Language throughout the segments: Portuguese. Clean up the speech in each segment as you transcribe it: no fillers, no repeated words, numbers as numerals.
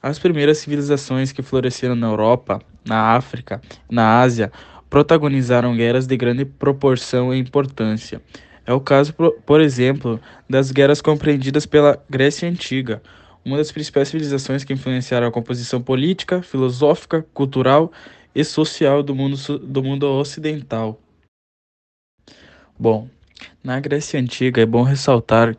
As primeiras civilizações que floresceram na Europa, na África e na Ásia protagonizaram guerras de grande proporção e importância. É o caso, por exemplo, das guerras compreendidas pela Grécia Antiga, uma das principais civilizações que influenciaram a composição política, filosófica, cultural e social do mundo ocidental. Bom, na Grécia Antiga é bom ressaltar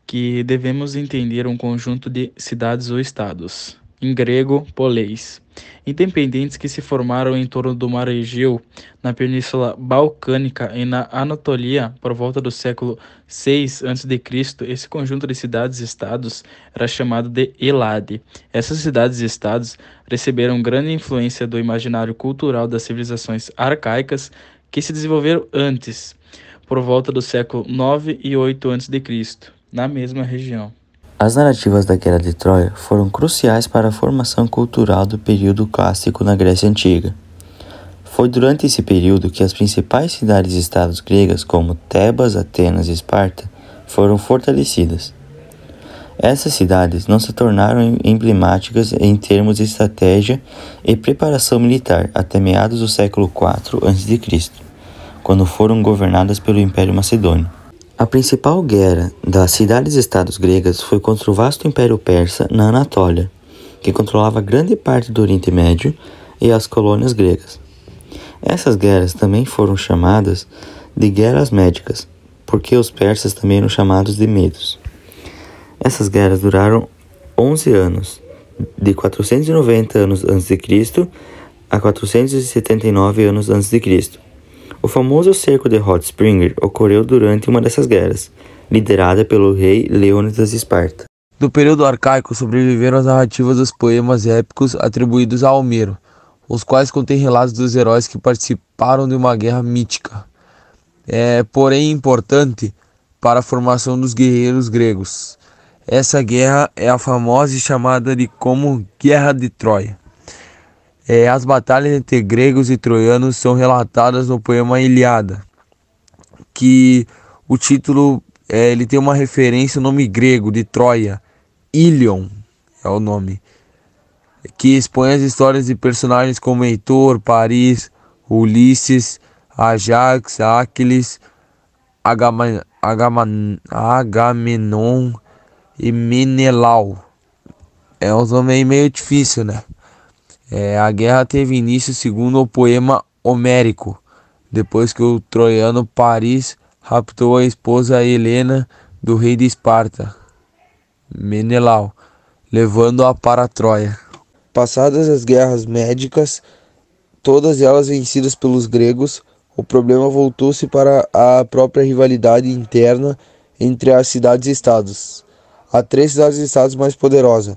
que devemos entender um conjunto de cidades ou estados, em grego, poleis, independentes que se formaram em torno do mar Egeu, na Península Balcânica e na Anatolia por volta do século VI a.C. Esse conjunto de cidades-estados era chamado de Elade. Essas cidades-estados receberam grande influência do imaginário cultural das civilizações arcaicas que se desenvolveram antes, por volta do século IX e VIII a.C., na mesma região. As narrativas da Guerra de Troia foram cruciais para a formação cultural do período clássico na Grécia Antiga. Foi durante esse período que as principais cidades-estados gregas, como Tebas, Atenas e Esparta, foram fortalecidas. Essas cidades não se tornaram emblemáticas em termos de estratégia e preparação militar até meados do século IV a.C., quando foram governadas pelo Império Macedônio. A principal guerra das cidades-estados gregas foi contra o vasto Império Persa na Anatólia, que controlava grande parte do Oriente Médio e as colônias gregas. Essas guerras também foram chamadas de guerras médicas, porque os persas também eram chamados de medos. Essas guerras duraram 11 anos, de 490 anos a.C. a 479 anos a.C. O famoso cerco de Hot Springer ocorreu durante uma dessas guerras, liderada pelo rei Leônidas de Esparta. Do período arcaico sobreviveram as narrativas dos poemas épicos atribuídos a Homero, os quais contêm relatos dos heróis que participaram de uma guerra mítica. Porém importante para a formação dos guerreiros gregos. Essa guerra é a famosa e chamada de como Guerra de Troia. As batalhas entre gregos e troianos são relatadas no poema Ilíada, que o título ele tem uma referência ao nome grego de Troia, Ilion é o nome, que expõe as histórias de personagens como Heitor, Paris, Ulisses, Ajax, Aquiles, Agamenon e Menelau. É um nome aí meio difícil, né? A guerra teve início segundo o poema homérico, depois que o troiano Paris raptou a esposa Helena do rei de Esparta, Menelau, levando-a para Troia. Passadas as guerras médicas, todas elas vencidas pelos gregos, o problema voltou-se para a própria rivalidade interna entre as cidades-estados. Há três cidades-estados mais poderosas,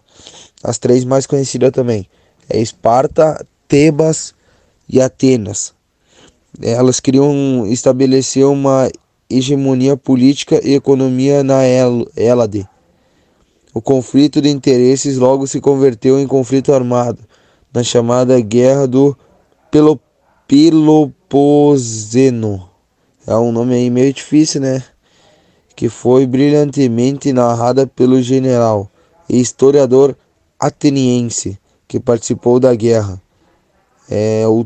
as três mais conhecidas também. Esparta, Tebas e Atenas. Elas queriam estabelecer uma hegemonia política e economia na Hélade. O conflito de interesses logo se converteu em conflito armado, na chamada Guerra do Peloposseno. É um nome aí meio difícil, né? Que foi brilhantemente narrada pelo general e historiador ateniense que participou da guerra, o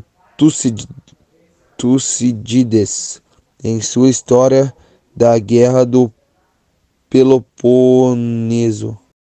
Tucídides, em sua história da Guerra do Peloponeso.